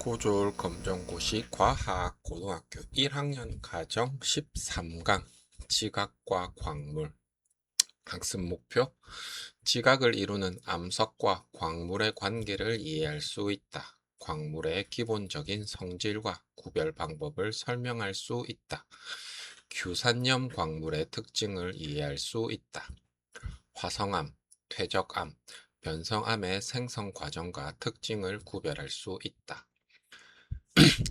고졸 검정고시 과학 고등학교 1학년 가정 13강 지각과 광물. 학습 목표: 지각을 이루는 암석과 광물의 관계를 이해할 수 있다. 광물의 기본적인 성질과 구별 방법을 설명할 수 있다. 규산염 광물의 특징을 이해할 수 있다. 화성암, 퇴적암, 변성암의 생성 과정과 특징을 구별할 수 있다.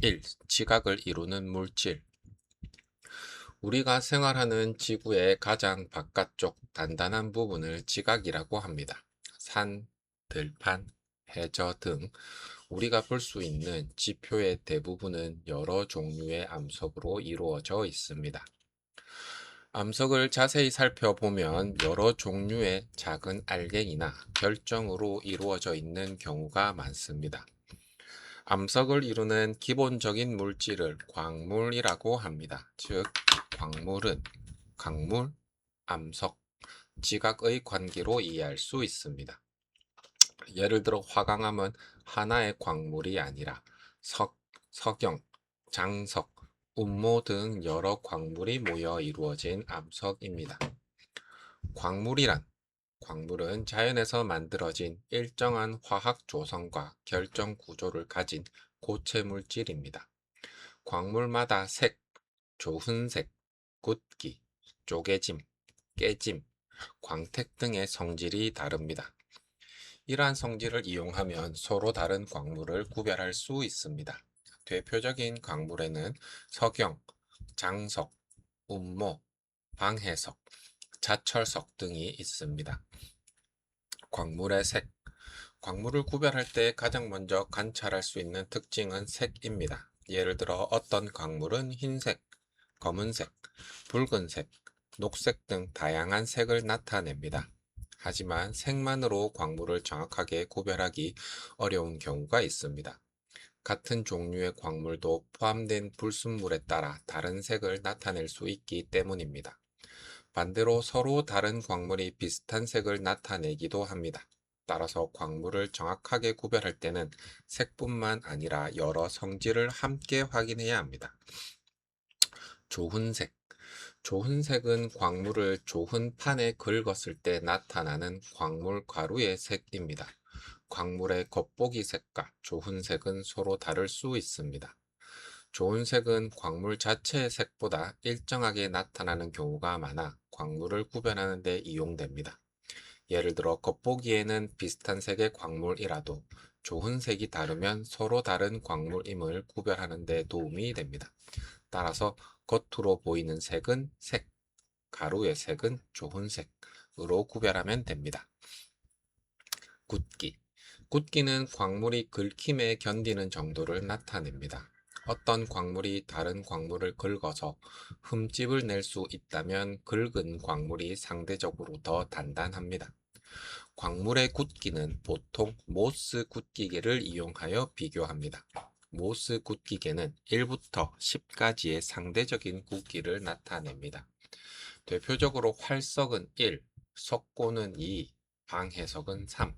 1. 지각을 이루는 물질. 우리가 생활하는 지구의 가장 바깥쪽 단단한 부분을 지각이라고 합니다. 산, 들판, 해저 등 우리가 볼 수 있는 지표의 대부분은 여러 종류의 암석으로 이루어져 있습니다. 암석을 자세히 살펴보면 여러 종류의 작은 알갱이나 결정으로 이루어져 있는 경우가 많습니다. 암석을 이루는 기본적인 물질을 광물이라고 합니다. 즉, 광물은 강물, 암석, 지각의 관계로 이해할 수 있습니다. 예를 들어 화강암은 하나의 광물이 아니라 석영, 장석, 운모 등 여러 광물이 모여 이루어진 암석입니다. 광물은 자연에서 만들어진 일정한 화학 조성과 결정 구조를 가진 고체 물질입니다. 광물마다 색, 조흔색, 굿기, 쪼개짐, 깨짐, 광택 등의 성질이 다릅니다. 이러한 성질을 이용하면 서로 다른 광물을 구별할 수 있습니다. 대표적인 광물에는 석영, 장석, 운모, 방해석, 자철석 등이 있습니다. 광물의 색. 광물을 구별할 때 가장 먼저 관찰할 수 있는 특징은 색입니다. 예를 들어 어떤 광물은 흰색, 검은색, 붉은색, 녹색 등 다양한 색을 나타냅니다. 하지만 색만으로 광물을 정확하게 구별하기 어려운 경우가 있습니다. 같은 종류의 광물도 포함된 불순물에 따라 다른 색을 나타낼 수 있기 때문입니다. 반대로 서로 다른 광물이 비슷한 색을 나타내기도 합니다. 따라서 광물을 정확하게 구별할 때는 색뿐만 아니라 여러 성질을 함께 확인해야 합니다. 조흔색. 조흔색은 광물을 조흔판에 긁었을 때 나타나는 광물 가루의 색입니다. 광물의 겉보기 색과 조흔색은 서로 다를 수 있습니다. 조흔색은 광물 자체의 색보다 일정하게 나타나는 경우가 많아 광물을 구별하는 데 이용됩니다. 예를 들어 겉보기에는 비슷한 색의 광물이라도 조흔색이 다르면 서로 다른 광물임을 구별하는 데 도움이 됩니다. 따라서 겉으로 보이는 색은 색, 가루의 색은 조흔색으로 구별하면 됩니다. 굿기. 굿기는 광물이 긁힘에 견디는 정도를 나타냅니다. 어떤 광물이 다른 광물을 긁어서 흠집을 낼 수 있다면 긁은 광물이 상대적으로 더 단단합니다. 광물의 굿기는 보통 모스 굿기계를 이용하여 비교합니다. 모스 굿기계는 1부터 10까지의 상대적인 굿기를 나타냅니다. 대표적으로 활석은 1, 석고는 2, 방해석은 3,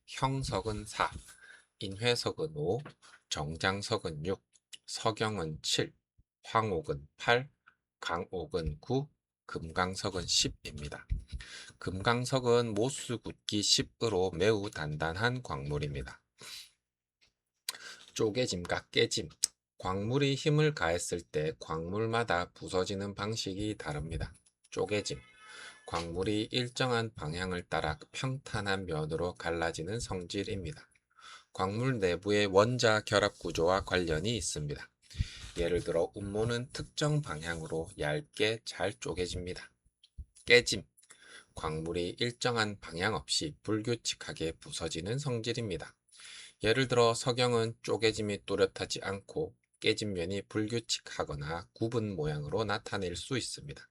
형석은 4, 인회석은 5, 정장석은 6, 석영은 7, 황옥은 8, 강옥은 9, 금강석은 10입니다. 금강석은 모수 굿기 10으로 매우 단단한 광물입니다. 쪼개짐과 깨짐. 광물이 힘을 가했을 때 광물마다 부서지는 방식이 다릅니다. 쪼개짐. 광물이 일정한 방향을 따라 평탄한 면으로 갈라지는 성질입니다. 광물 내부의 원자 결합 구조와 관련이 있습니다. 예를 들어 운모는 특정 방향으로 얇게 잘 쪼개집니다. 깨짐. 광물이 일정한 방향 없이 불규칙하게 부서지는 성질입니다. 예를 들어 석영은 쪼개짐이 뚜렷하지 않고 깨진 면이 불규칙하거나 굽은 모양으로 나타낼 수 있습니다.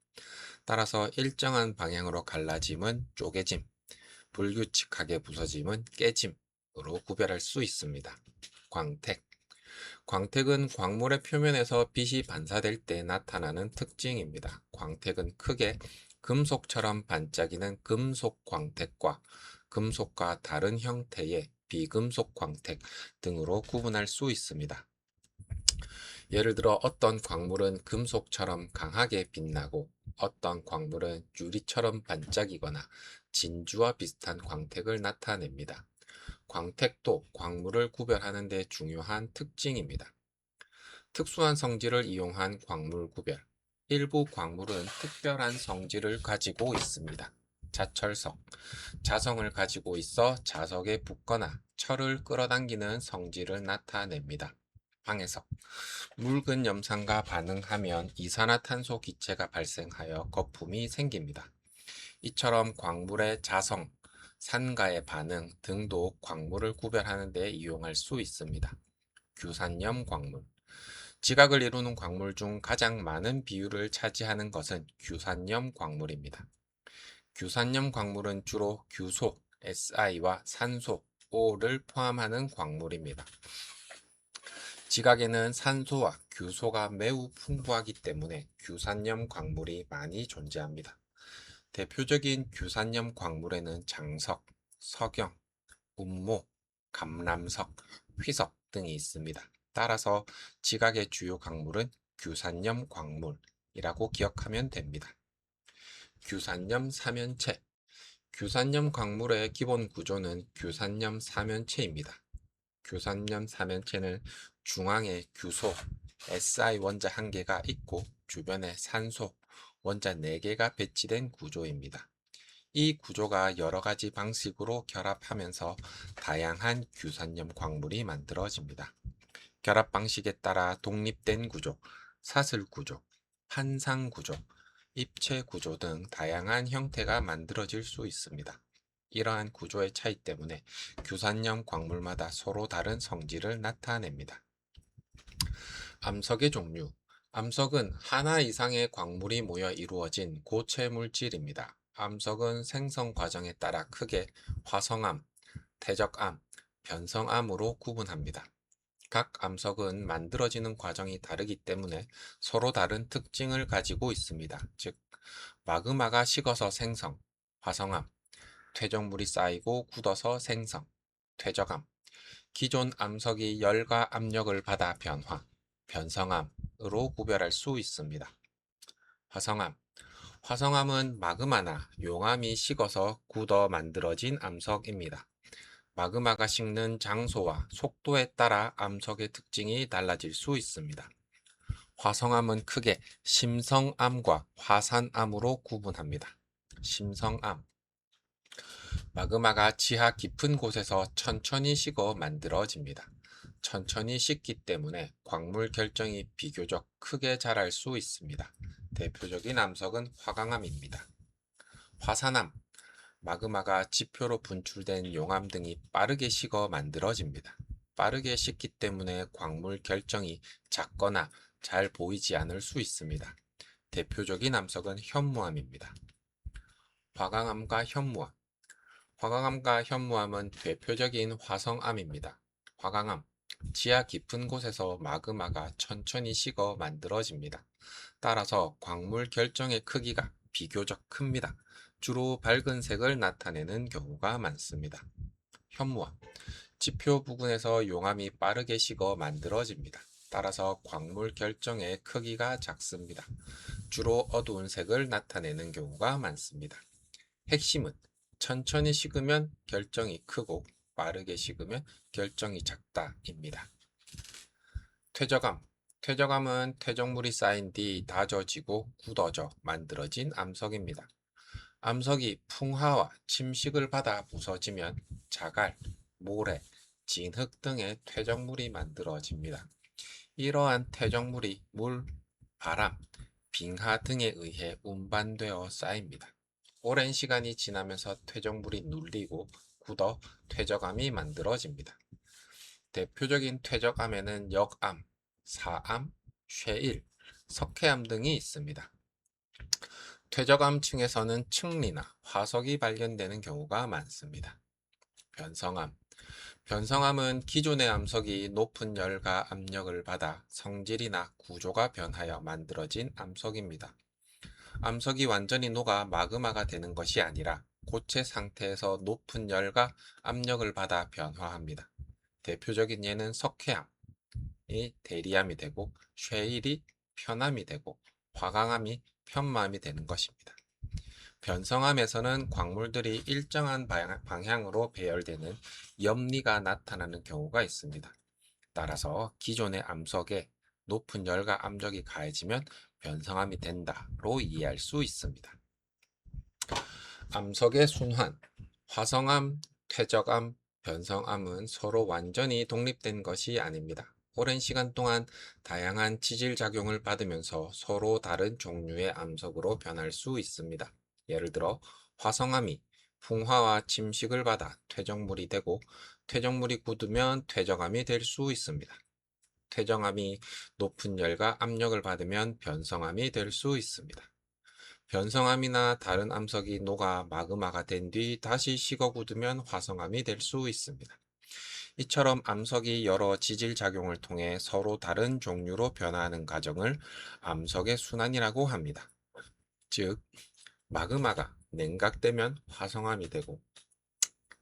따라서 일정한 방향으로 갈라짐은 쪼개짐, 불규칙하게 부서짐은 깨짐으로 구별할 수 있습니다. 광택. 광택은 광물의 표면에서 빛이 반사될 때 나타나는 특징입니다. 광택은 크게 금속처럼 반짝이는 금속 광택과 금속과 다른 형태의 비금속 광택 등으로 구분할 수 있습니다. 예를 들어 어떤 광물은 금속처럼 강하게 빛나고 어떤 광물은 유리처럼 반짝이거나 진주와 비슷한 광택을 나타냅니다. 광택도 광물을 구별하는 데 중요한 특징입니다. 특수한 성질을 이용한 광물 구별. 일부 광물은 특별한 성질을 가지고 있습니다. 자철성, 자성을 가지고 있어 자석에 붙거나 철을 끌어당기는 성질을 나타냅니다. 황해석, 묽은 염산과 반응하면 이산화탄소 기체가 발생하여 거품이 생깁니다. 이처럼 광물의 자성, 산과의 반응 등도 광물을 구별하는 데 이용할 수 있습니다. 규산염 광물, 지각을 이루는 광물 중 가장 많은 비율을 차지하는 것은 규산염 광물입니다. 규산염 광물은 주로 규소, Si와 산소, O를 포함하는 광물입니다. 지각에는 산소와 규소가 매우 풍부하기 때문에 규산염 광물이 많이 존재합니다. 대표적인 규산염 광물에는 장석, 석영, 운모, 감람석, 휘석 등이 있습니다. 따라서 지각의 주요 광물은 규산염 광물이라고 기억하면 됩니다. 규산염 삼연체, 규산염 광물의 기본 구조는 규산염 삼연체입니다. 규산염 삼연체는 중앙에 규소, Si 원자 1개가 있고 주변에 산소, 원자 4개가 배치된 구조입니다. 이 구조가 여러 가지 방식으로 결합하면서 다양한 규산염 광물이 만들어집니다. 결합 방식에 따라 독립된 구조, 사슬 구조, 판상 구조, 입체 구조 등 다양한 형태가 만들어질 수 있습니다. 이러한 구조의 차이 때문에 규산염 광물마다 서로 다른 성질을 나타냅니다. 암석의 종류. 암석은 하나 이상의 광물이 모여 이루어진 고체 물질입니다. 암석은 생성 과정에 따라 크게 화성암, 퇴적암, 변성암으로 구분합니다. 각 암석은 만들어지는 과정이 다르기 때문에 서로 다른 특징을 가지고 있습니다. 즉, 마그마가 식어서 생성, 화성암, 퇴적물이 쌓이고 굳어서 생성, 퇴적암, 기존 암석이 열과 압력을 받아 변화, 변성암으로 구별할 수 있습니다. 화성암, 화성암은 마그마나 용암이 식어서 굳어 만들어진 암석입니다. 마그마가 식는 장소와 속도에 따라 암석의 특징이 달라질 수 있습니다. 화성암은 크게 심성암과 화산암으로 구분합니다. 심성암, 마그마가 지하 깊은 곳에서 천천히 식어 만들어집니다. 천천히 식기 때문에 광물 결정이 비교적 크게 자랄 수 있습니다. 대표적인 암석은 화강암입니다. 화산암, 마그마가 지표로 분출된 용암 등이 빠르게 식어 만들어집니다. 빠르게 식기 때문에 광물 결정이 작거나 잘 보이지 않을 수 있습니다. 대표적인 암석은 현무암입니다. 화강암과 현무암, 화강암과 현무암은 대표적인 화성암입니다. 화강암, 지하 깊은 곳에서 마그마가 천천히 식어 만들어집니다. 따라서 광물 결정의 크기가 비교적 큽니다. 주로 밝은 색을 나타내는 경우가 많습니다. 현무암, 지표 부근에서 용암이 빠르게 식어 만들어집니다. 따라서 광물 결정의 크기가 작습니다. 주로 어두운 색을 나타내는 경우가 많습니다. 핵심은 천천히 식으면 결정이 크고 빠르게 식으면 결정이 작다입니다. 퇴적암, 퇴적암은 퇴적물이 쌓인 뒤 다져지고 굳어져 만들어진 암석입니다. 암석이 풍화와 침식을 받아 부서지면 자갈, 모래, 진흙 등의 퇴적물이 만들어집니다. 이러한 퇴적물이 물, 바람, 빙하 등에 의해 운반되어 쌓입니다. 오랜 시간이 지나면서 퇴적물이 눌리고 굳어 퇴적암이 만들어집니다. 대표적인 퇴적암에는 역암, 사암, 쉐일, 석회암 등이 있습니다. 퇴적암층에서는 층리나 화석이 발견되는 경우가 많습니다. 변성암, 변성암은 기존의 암석이 높은 열과 압력을 받아 성질이나 구조가 변하여 만들어진 암석입니다. 암석이 완전히 녹아 마그마가 되는 것이 아니라 고체 상태에서 높은 열과 압력을 받아 변화합니다. 대표적인 예는 석회암이 대리암이 되고 쉐일이 편암이 되고 화강암이 편마암이 되는 것입니다. 변성암에서는 광물들이 일정한 방향으로 배열되는 염리가 나타나는 경우가 있습니다. 따라서 기존의 암석에 높은 열과 압력이 가해지면 변성암이 된다로 이해할 수 있습니다. 암석의 순환, 화성암, 퇴적암, 변성암은 서로 완전히 독립된 것이 아닙니다. 오랜 시간 동안 다양한 지질작용을 받으면서 서로 다른 종류의 암석으로 변할 수 있습니다. 예를 들어 화성암이 풍화와 침식을 받아 퇴적물이 되고 퇴적물이 굳으면 퇴적암이 될 수 있습니다. 퇴적암이 높은 열과 압력을 받으면 변성암이 될 수 있습니다. 변성암이나 다른 암석이 녹아 마그마가 된 뒤 다시 식어 굳으면 화성암이 될 수 있습니다. 이처럼 암석이 여러 지질 작용을 통해 서로 다른 종류로 변화하는 과정을 암석의 순환이라고 합니다. 즉, 마그마가 냉각되면 화성암이 되고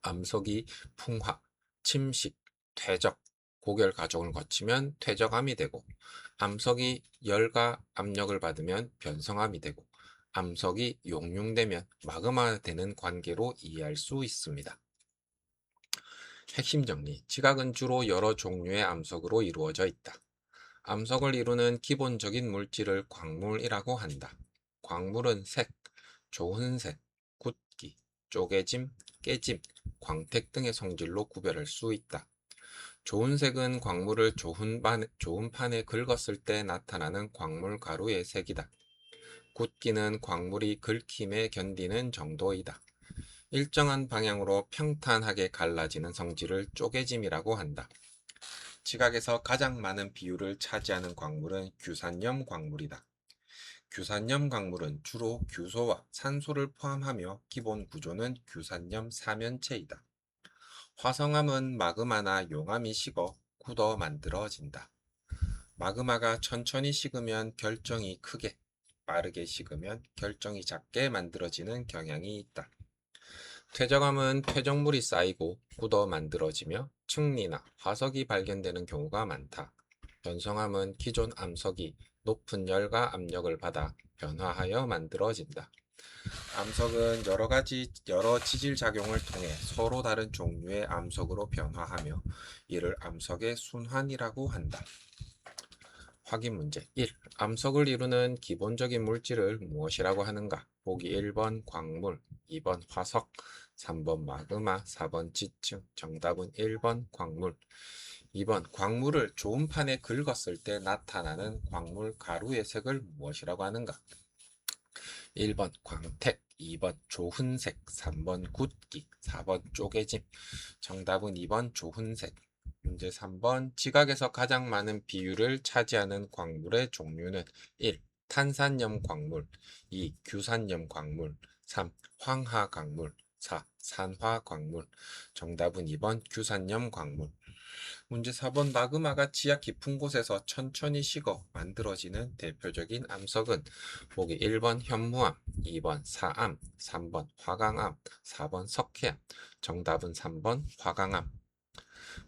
암석이 풍화, 침식, 퇴적, 고결 과정을 거치면 퇴적암이 되고 암석이 열과 압력을 받으면 변성암이 되고 암석이 용융되면 마그마가 되는 관계로 이해할 수 있습니다. 핵심 정리. 지각은 주로 여러 종류의 암석으로 이루어져 있다. 암석을 이루는 기본적인 물질을 광물이라고 한다. 광물은 색, 좋은 색, 굳기, 쪼개짐, 깨짐, 광택 등의 성질로 구별할 수 있다. 좋은 색은 광물을 좋은 판에 긁었을 때 나타나는 광물 가루의 색이다. 굳기는 광물이 긁힘에 견디는 정도이다. 일정한 방향으로 평탄하게 갈라지는 성질을 쪼개짐이라고 한다. 지각에서 가장 많은 비율을 차지하는 광물은 규산염 광물이다. 규산염 광물은 주로 규소와 산소를 포함하며 기본 구조는 규산염 사면체이다. 화성암은 마그마나 용암이 식어 굳어 만들어진다. 마그마가 천천히 식으면 결정이 크게, 빠르게 식으면 결정이 작게 만들어지는 경향이 있다. 퇴적암은 퇴적물이 쌓이고 굳어 만들어지며 층리나 화석이 발견되는 경우가 많다. 변성암은 기존 암석이 높은 열과 압력을 받아 변화하여 만들어진다. 암석은 여러 지질 작용을 통해 서로 다른 종류의 암석으로 변화하며 이를 암석의 순환이라고 한다. 확인 문제 1. 암석을 이루는 기본적인 물질을 무엇이라고 하는가? 보기 1번 광물, 2번 화석, 3번 마그마, 4번 지층. 정답은 1번 광물. 2번 광물을 좋은 판에 긁었을 때 나타나는 광물 가루의 색을 무엇이라고 하는가? 1번 광택, 2번 조훈색, 3번 굳기, 4번 쪼개짐. 정답은 2번 조훈색. 문제 3번 지각에서 가장 많은 비율을 차지하는 광물의 종류는 1. 탄산염 광물, 2. 규산염 광물, 3. 황화 광물, 4. 산화 광물. 정답은 2번 규산염 광물. 문제 4번 마그마가 지하 깊은 곳에서 천천히 식어 만들어지는 대표적인 암석은 보기 1번 현무암, 2번 사암, 3번 화강암, 4번 석회암. 정답은 3번 화강암.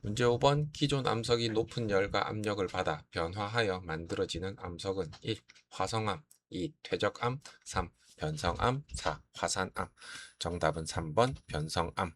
문제 5번 기존 암석이 높은 열과 압력을 받아 변화하여 만들어지는 암석은 1. 화성암, 2. 퇴적암, 3. 변성암, 4. 화산암. 정답은 3번 변성암.